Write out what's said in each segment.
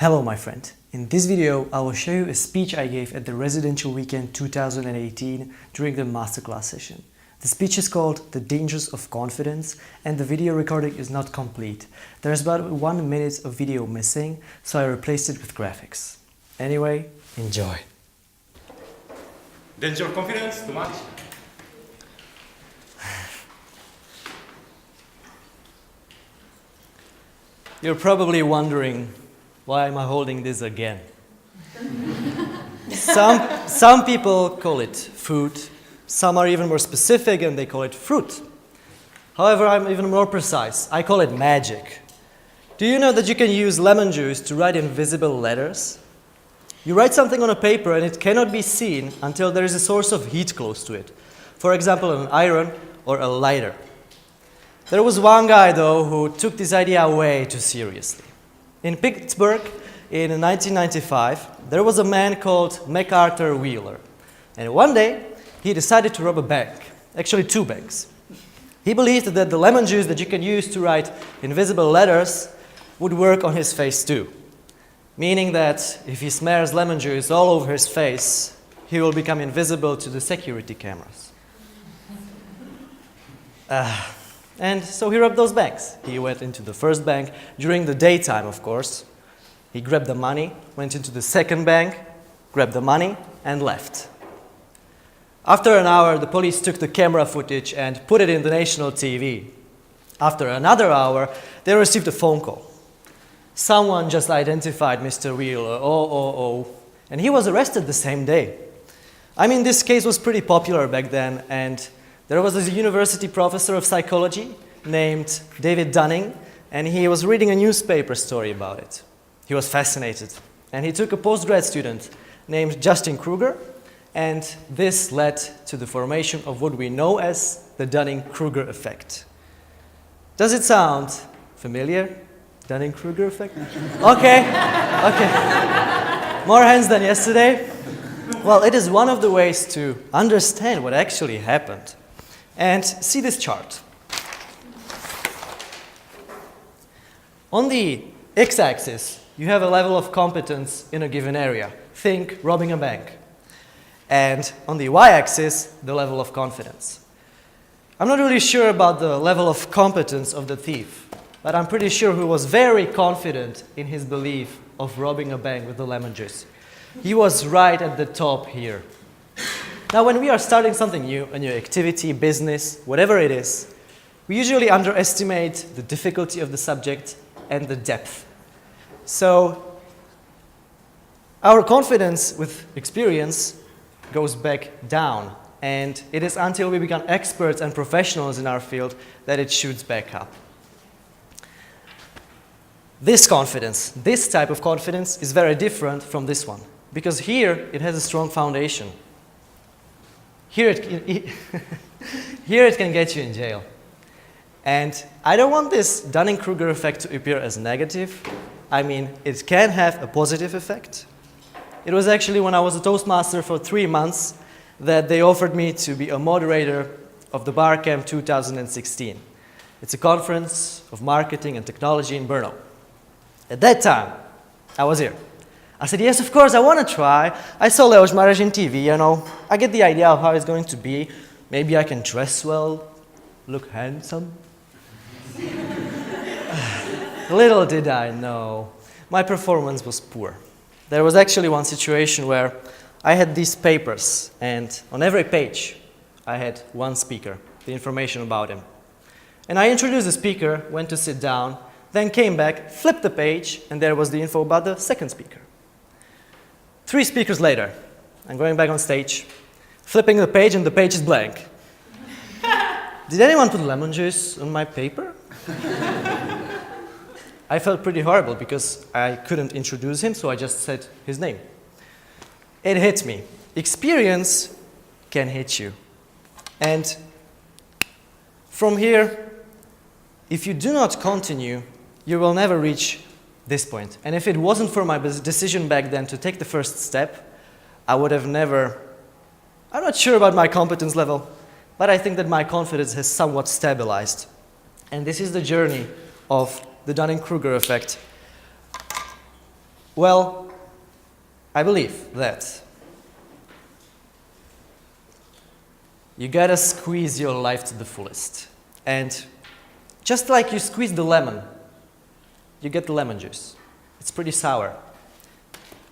Hello my friend. In this video I will show you a speech I gave at the Residential Weekend 2018 during the masterclass session. The speech is called The Dangers of Confidence and the video recording is not complete. There is about 1 minute of video missing, so I replaced it with graphics. Anyway, enjoy. Danger of confidence, Tomáš? You're probably wondering, why am I holding this again? Some people call it food, some are even more specific and they call it fruit. However, I'm even more precise, I call it magic. Do you know that you can use lemon juice to write invisible letters? You write something on a paper and it cannot be seen until there is a source of heat close to it. For example, an iron or a lighter. There was one guy though who took this idea way too seriously. In Pittsburgh, in 1995, there was a man called MacArthur Wheeler. And one day, he decided to rob a bank. Actually, 2 banks. He believed that the lemon juice that you can use to write invisible letters would work on his face too. Meaning that if he smears lemon juice all over his face, he will become invisible to the security cameras. And so he robbed those banks. He went into the first bank during the daytime, of course. He grabbed the money, went into the second bank, grabbed the money, and left. After an hour, the police took the camera footage and put it in the national TV. After another hour, they received a phone call. Someone just identified Mr. Wheeler, and he was arrested the same day. I mean, this case was pretty popular back then, and there was a university professor of psychology named David Dunning, and he was reading a newspaper story about it. He was fascinated, and he took a postgrad student named Justin Kruger, and this led to the formation of what we know as the Dunning-Kruger effect. Does it sound familiar? Dunning-Kruger effect? Okay. More hands than yesterday? Well, it is one of the ways to understand what actually happened. And see this chart. On the x-axis, you have a level of competence in a given area. Think robbing a bank. And on the y-axis, the level of confidence. I'm not really sure about the level of competence of the thief, but I'm pretty sure he was very confident in his belief of robbing a bank with the lemon juice. He was right at the top here. Now, when we are starting something new, a new activity, business, whatever it is, we usually underestimate the difficulty of the subject and the depth. So, our confidence with experience goes back down, and it is until we become experts and professionals in our field that it shoots back up. This confidence, this type of confidence, is very different from this one, because here it has a strong foundation. Here it can get you in jail. And I don't want this Dunning-Kruger effect to appear as negative. I mean, it can have a positive effect. It was actually when I was a Toastmaster for 3 months that they offered me to be a moderator of the Bar Camp 2016. It's a conference of marketing and technology in Brno. At that time, I was here. I said, yes, of course, I want to try. I saw Leoš Mareš in TV, you know. I get the idea of how it's going to be. Maybe I can dress well, look handsome. Little did I know, my performance was poor. There was actually one situation where I had these papers, and on every page, I had one speaker, the information about him. And I introduced the speaker, went to sit down, then came back, flipped the page, and there was the info about the second speaker. 3 speakers later, I'm going back on stage, flipping the page, and the page is blank. Did anyone put lemon juice on my paper? I felt pretty horrible because I couldn't introduce him, so I just said his name. It hit me. Experience can hit you. And from here, if you do not continue, you will never reach this point. And if it wasn't for my decision back then to take the first step, I would have never... I'm not sure about my competence level, but I think that my confidence has somewhat stabilized. And this is the journey of the Dunning-Kruger effect. Well, I believe that you gotta squeeze your life to the fullest. And just like you squeeze the lemon, you get the lemon juice. It's pretty sour.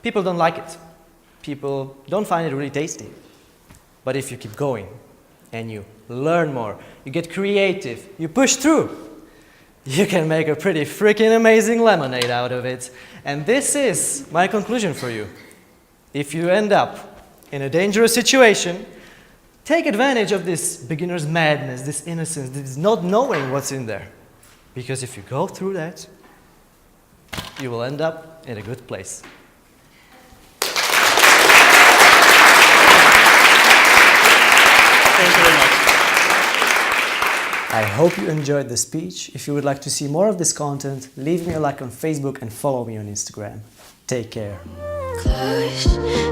People don't like it. People don't find it really tasty. But if you keep going and you learn more, you get creative, you push through, you can make a pretty freaking amazing lemonade out of it. And this is my conclusion for you. If you end up in a dangerous situation, take advantage of this beginner's madness, this innocence, this not knowing what's in there. Because if you go through that, you will end up in a good place. Thank you very much. I hope you enjoyed the speech. If you would like to see more of this content, leave me a like on Facebook and follow me on Instagram. Take care. Close